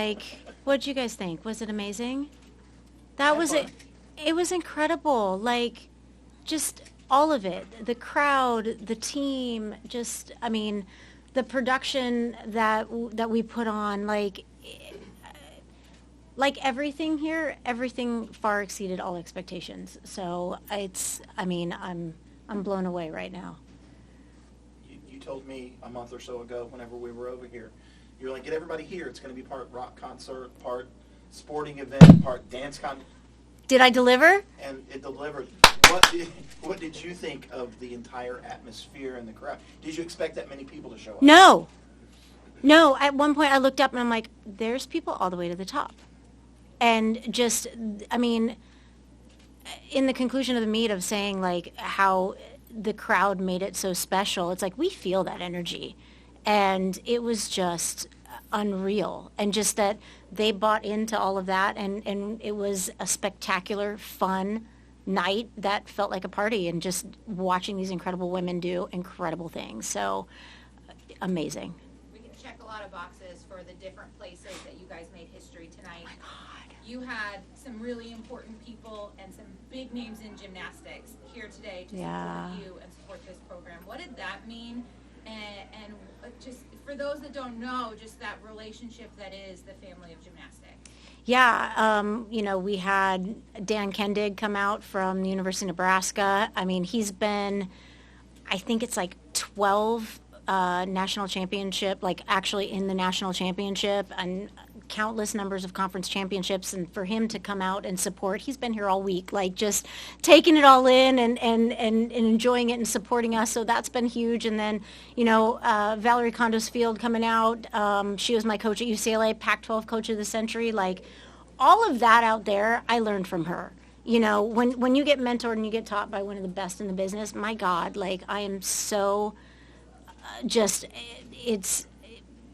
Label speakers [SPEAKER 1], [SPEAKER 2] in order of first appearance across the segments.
[SPEAKER 1] Like, what did you guys think? Was it amazing? That
[SPEAKER 2] Had
[SPEAKER 1] was
[SPEAKER 2] fun.
[SPEAKER 1] it. It was incredible. Like, just all of it. The crowd, the team, just, I mean, the production that we put on, like everything here, everything far exceeded all expectations. So I mean, I'm blown away right now.
[SPEAKER 2] You told me a month or so ago, whenever we were over here, you were like, get everybody here. It's going to be part rock concert, part sporting event, part dance concert.
[SPEAKER 1] Did I deliver?
[SPEAKER 2] And it delivered. What did you think of the entire atmosphere and the crowd? Did you expect that many people to show up?
[SPEAKER 1] No. No, at one point I looked up and I'm like, there's people all the way to the top. And just, I mean, in the conclusion of the meet of saying like how the crowd made it so special, it's like we feel that energy. And it was just unreal. And just that they bought into all of that, and it was a spectacular, fun night that felt like a party, and just watching these incredible women do incredible things. So amazing.
[SPEAKER 3] We can check a lot of boxes for the different places that you guys made history tonight.
[SPEAKER 1] Oh my God.
[SPEAKER 3] You had some really important people and some big names in gymnastics here today to
[SPEAKER 1] Yeah.
[SPEAKER 3] support you and support this program. What did that mean? And just for those that don't know, just that relationship that is the family of gymnastics.
[SPEAKER 1] Yeah, we had Dan Kendig come out from the University of Nebraska. I mean, he's been, I think it's like 12 national championship, like actually in the national championship, and countless numbers of conference championships. And for him to come out and support, he's been here all week, like just taking it all in and enjoying it and supporting us. So that's been huge. And then, Valerie Condos-Field coming out. She was my coach at UCLA, Pac-12 Coach of the Century. Like all of that out there, I learned from her. When you get mentored and you get taught by one of the best in the business, my God, like I am so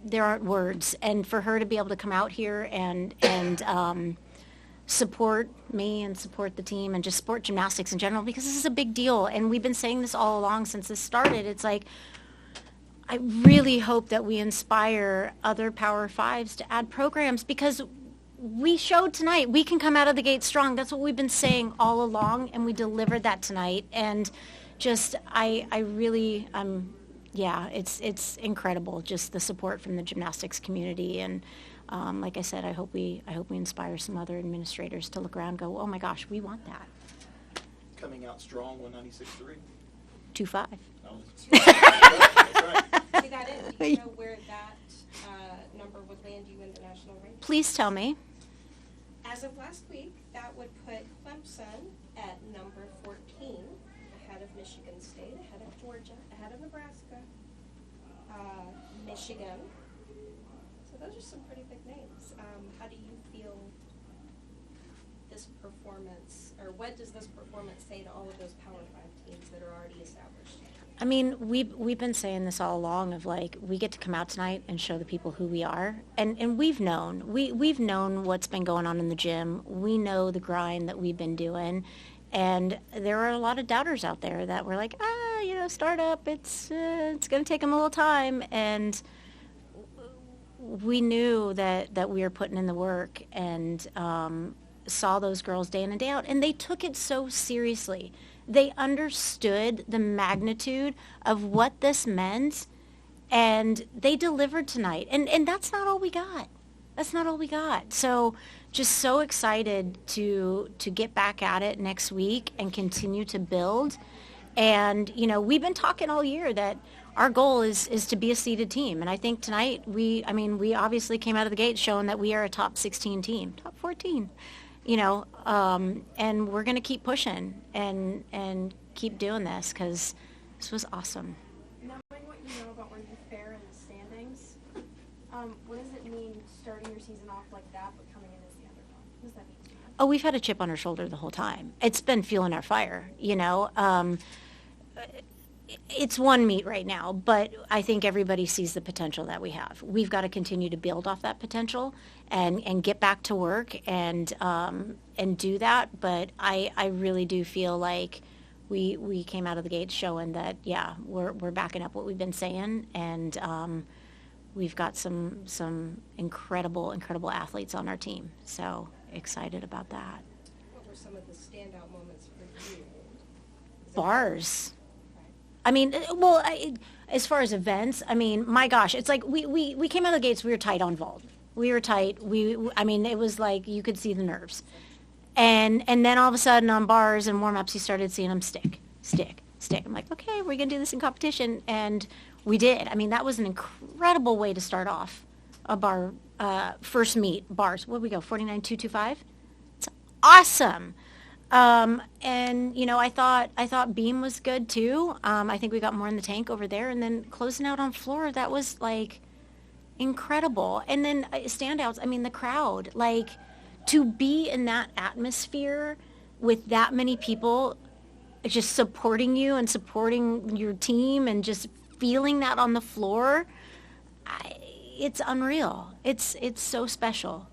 [SPEAKER 1] there aren't words. And for her to be able to come out here and support me and support the team and just support gymnastics in general, because this is a big deal. And we've been saying this all along since this started. It's like, I really hope that we inspire other Power Fives to add programs, because we showed tonight we can come out of the gate strong. That's what we've been saying all along, and we delivered that tonight. And just, it's incredible, just the support from the gymnastics community. And like I said, I hope we inspire some other administrators to look around and go, oh my gosh, we want that.
[SPEAKER 2] Coming out strong, 196.3.
[SPEAKER 1] 2.5.
[SPEAKER 2] Oh, that's right.
[SPEAKER 4] See that in? Do you know where that number would land you in the national ranking?
[SPEAKER 1] Please tell me.
[SPEAKER 4] As of last week, that would put Clemson at number 14, ahead of Michigan State, ahead of Georgia, ahead of Nebraska, Michigan. So those are some pretty big names. How do you feel this performance, or what does this performance say to all of those Power 5 teams that are already established?
[SPEAKER 1] I mean, we've been saying this all along of like, we get to come out tonight and show the people who we are. And we've known what's been going on in the gym. We know the grind that we've been doing. And there are a lot of doubters out there that were like, startup, it's going to take them a little time. And we knew that we were putting in the work, and saw those girls day in and day out. And they took it so seriously. They understood the magnitude of what this meant, and they delivered tonight. And that's not all we got. That's not all we got. So just so excited to get back at it next week and continue to build. And, we've been talking all year that our goal is to be a seeded team. And I think tonight we obviously came out of the gate showing that we are a top 16 team, top 14. And we're going to keep pushing and keep doing this, because this was awesome.
[SPEAKER 5] Knowing what you know about where you fare in the standings, what does it mean starting your season off like that but coming in as the underdog? What does that mean to you?
[SPEAKER 1] Oh, we've had a chip on our shoulder the whole time. It's been fueling our fire, It's one meet right now, but I think everybody sees the potential that we have. We've got to continue to build off that potential and get back to work and do that. But I really do feel like we came out of the gate showing that, yeah, we're backing up what we've been saying, and we've got some incredible athletes on our team. So excited about that.
[SPEAKER 4] What were some of the standout moments for you?
[SPEAKER 1] Bars. I mean, well, as far as events, I mean, my gosh, it's like we came out of the gates, we were tight on vault. We were tight. I mean, it was like you could see the nerves. And then all of a sudden on bars and warm-ups, you started seeing them stick. I'm like, okay, we're going to do this in competition. And we did. I mean, that was an incredible way to start off a bar first meet. Bars, what did we go, 49.225? It's awesome. And, you know, I thought beam was good too. I think we got more in the tank over there. And then closing out on floor, that was like incredible. And then standouts, I mean, the crowd, like to be in that atmosphere with that many people just supporting you and supporting your team and just feeling that on the floor, it's unreal. It's so special.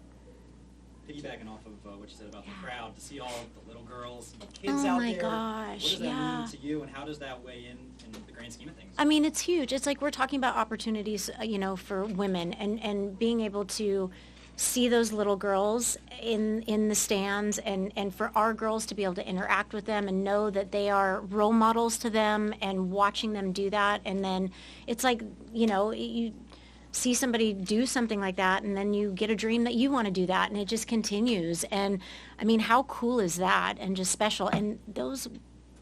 [SPEAKER 6] Piggybacking off of what you said about the crowd, to see all the little girls and kids
[SPEAKER 1] Oh
[SPEAKER 6] out
[SPEAKER 1] my
[SPEAKER 6] there,
[SPEAKER 1] gosh,
[SPEAKER 6] what does that
[SPEAKER 1] yeah.
[SPEAKER 6] mean to you, and how does that weigh in the grand scheme of things?
[SPEAKER 1] I mean, it's huge. It's like we're talking about opportunities, you know, for women and being able to see those little girls in the stands and for our girls to be able to interact with them and know that they are role models to them and watching them do that. And then it's like, you know, you see somebody do something like that and then you get a dream that you want to do that and it just continues. And I mean, how cool is that and just special. And those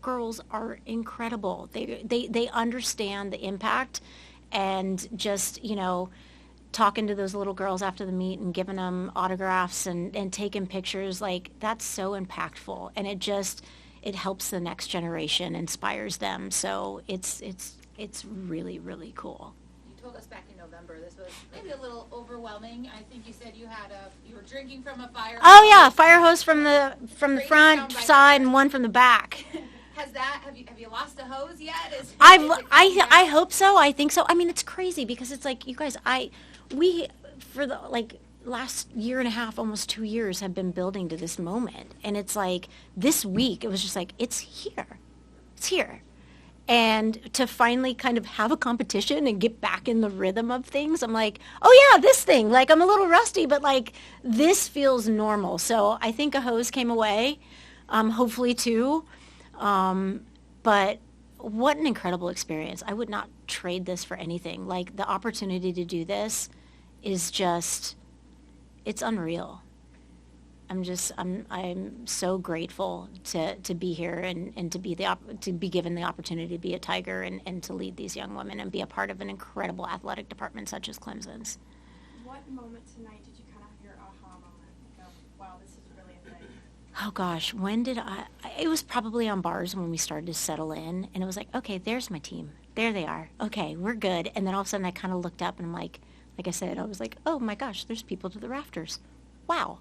[SPEAKER 1] girls are incredible. They understand the impact and just, you know, talking to those little girls after the meet and giving them autographs and taking pictures, like that's so impactful. And it helps the next generation, inspires them. So it's really, really cool.
[SPEAKER 3] You told us back in November this was maybe a little overwhelming. I think you said you were drinking from a fire hose.
[SPEAKER 1] Oh yeah, fire hose from the
[SPEAKER 3] Straight
[SPEAKER 1] front
[SPEAKER 3] down by
[SPEAKER 1] side
[SPEAKER 3] the-
[SPEAKER 1] and one from the back.
[SPEAKER 3] Have you lost a hose yet?
[SPEAKER 1] I hope so. I think so. I mean, it's crazy because it's like, you guys, we for the like last year and a half, almost 2 years, have been building to this moment. And it's like this week, it was just like, it's here. And to finally kind of have a competition and get back in the rhythm of things, I'm like, oh yeah, this thing, like I'm a little rusty, but like this feels normal. So I think a hose came away, hopefully too. But what an incredible experience. I would not trade this for anything. Like the opportunity to do this is just, it's unreal. I'm so grateful to be here and to be given the opportunity to be a Tiger and to lead these young women and be a part of an incredible athletic department such as Clemson's.
[SPEAKER 5] What moment tonight did you kind of have your aha moment? Go, wow, this is really a thing.
[SPEAKER 1] Oh gosh, when did it was probably on bars when we started to settle in, and it was like, okay, there's my team. There they are. Okay, we're good. And then all of a sudden I kind of looked up and I'm like I said, I was like, oh my gosh, there's people to the rafters. Wow.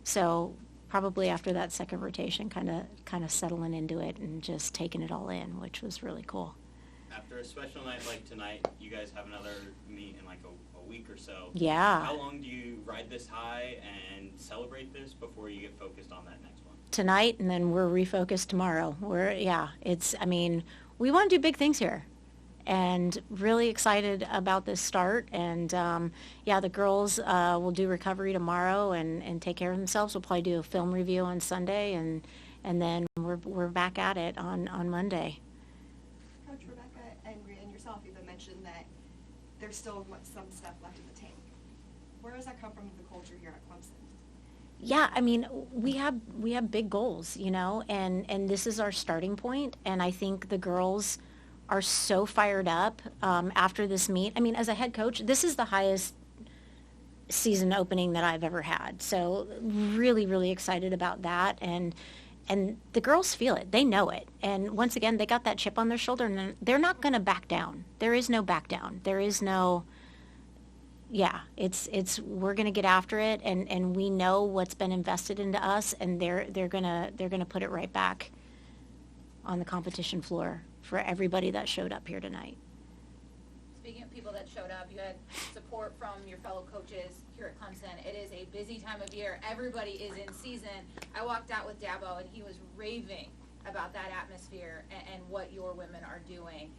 [SPEAKER 1] So probably after that second rotation, kind of settling into it and just taking it all in, which was really cool.
[SPEAKER 6] After a special night like tonight, you guys have another meet in like a week or so.
[SPEAKER 1] Yeah.
[SPEAKER 6] How long do you ride this high and celebrate this before you get focused on that next one?
[SPEAKER 1] Tonight, and then we're refocused tomorrow. We want to do big things here. And really excited about this start. And the girls will do recovery tomorrow and take care of themselves. We'll probably do a film review on Sunday, and then we're back at it on Monday.
[SPEAKER 7] Coach Rebecca and yourself even mentioned that there's still some stuff left in the tank. Where does that come from the culture here at Clemson?
[SPEAKER 1] Yeah, I mean, we have big goals, you know, and this is our starting point. And I think the girls are so fired up after this meet. I mean, as a head coach, this is the highest season opening that I've ever had. So really, really excited about that. And the girls feel it. They know it. And once again, they got that chip on their shoulder, and they're not going to back down. There is no back down. There is no, we're going to get after it, and we know what's been invested into us, and they're going to put it right back on the competition floor for everybody that showed up here tonight.
[SPEAKER 3] Speaking of people that showed up, you had support from your fellow coaches here at Clemson. It is a busy time of year. Everybody is in season. I walked out with Dabo, and he was raving about that atmosphere and what your women are doing.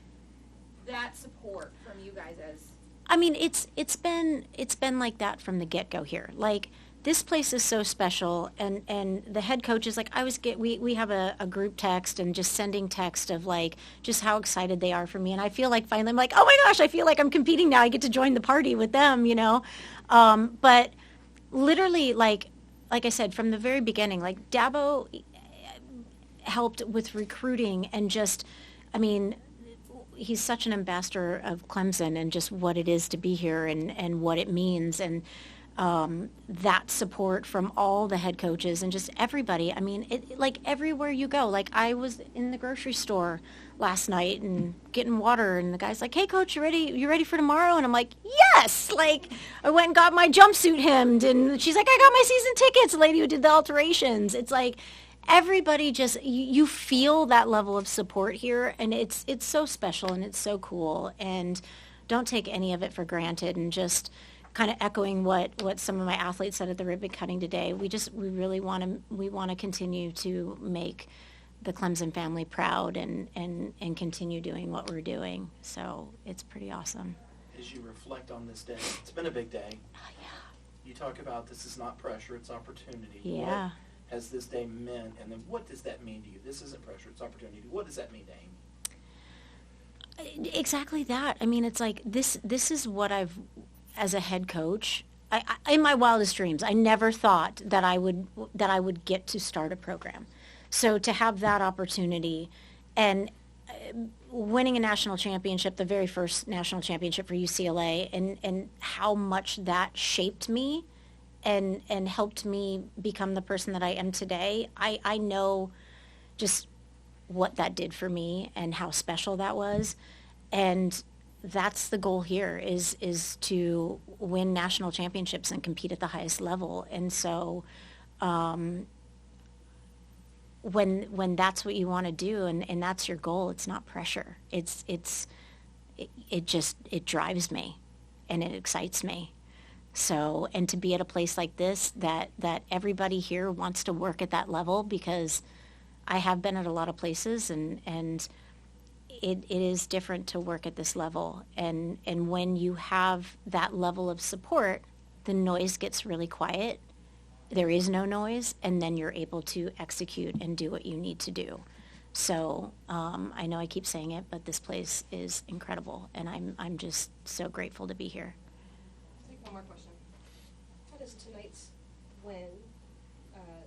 [SPEAKER 3] That support from you guys as
[SPEAKER 1] I mean, it's been like that from the get-go here. Like, this place is so special, and the head coach is like, we have a group text and just sending text of like just how excited they are for me, and I feel like finally I'm like, oh my gosh, I feel like I'm competing now. I get to join the party with them, you know. But literally, like I said from the very beginning, like Dabo helped with recruiting and just, I mean, he's such an ambassador of Clemson and just what it is to be here and what it means, and that support from all the head coaches and just everybody. I mean, like everywhere you go. Like I was in the grocery store last night and getting water, and the guy's like, "Hey, coach, you ready? You ready for tomorrow?" And I'm like, "Yes!" Like I went and got my jumpsuit hemmed, and she's like, "I got my season tickets." The lady who did the alterations. It's like everybody just you feel that level of support here, and it's so special and it's so cool, and don't take any of it for granted. And just kind of echoing what some of my athletes said at the ribbon cutting today, we really want to continue to make the Clemson family proud and continue doing what we're doing. So it's pretty awesome.
[SPEAKER 2] As you reflect on this day, it's been a big day.
[SPEAKER 1] Oh, yeah.
[SPEAKER 2] You talk about this is not pressure, it's opportunity.
[SPEAKER 1] Yeah.
[SPEAKER 2] What has this day meant, and then what does that mean to you? This isn't pressure, it's opportunity. What does that mean to Amy?
[SPEAKER 1] Exactly that. I mean, it's like this is what I've, as a head coach, in my wildest dreams, I never thought that I would get to start a program. So to have that opportunity and winning a national championship, the very first national championship for UCLA, and how much that shaped me and helped me become the person that I am today, I know just what that did for me and how special that was. And that's the goal here is to win national championships and compete at the highest level. And so when that's what you want to do and that's your goal, it's not pressure. It drives me and it excites me. So, and to be at a place like this that everybody here wants to work at that level, because I have been at a lot of places and it is different to work at this level. And when you have that level of support, the noise gets really quiet. There is no noise, and then you're able to execute and do what you need to do. So I know I keep saying it, but this place is incredible, and I'm just so grateful to be here.
[SPEAKER 4] I'll take one more question. How does tonight's win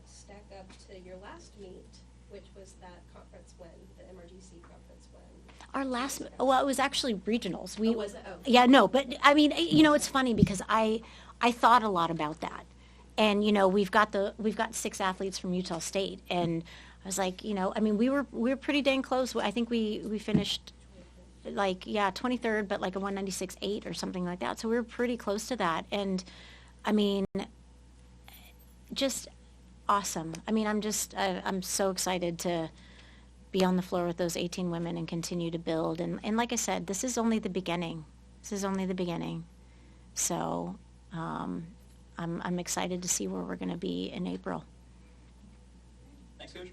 [SPEAKER 4] stack up to your last meet, which was that conference win, the MRGC conference win?
[SPEAKER 1] Our last, well, it was actually regionals.
[SPEAKER 4] Was it? Oh.
[SPEAKER 1] Yeah, no, but I mean, you know, it's funny because I thought a lot about that. And, you know, we've got 6 athletes from Utah State, and I was like, you know, I mean, we were pretty dang close. I think we finished like, 23rd, but like a 196.8 or something like that. So we were pretty close to that. And I mean, just awesome. I mean, I'm so excited to be on the floor with those 18 women and continue to build. And like I said, this is only the beginning. So I'm excited to see where we're going to be in April.
[SPEAKER 6] Thanks, Coach.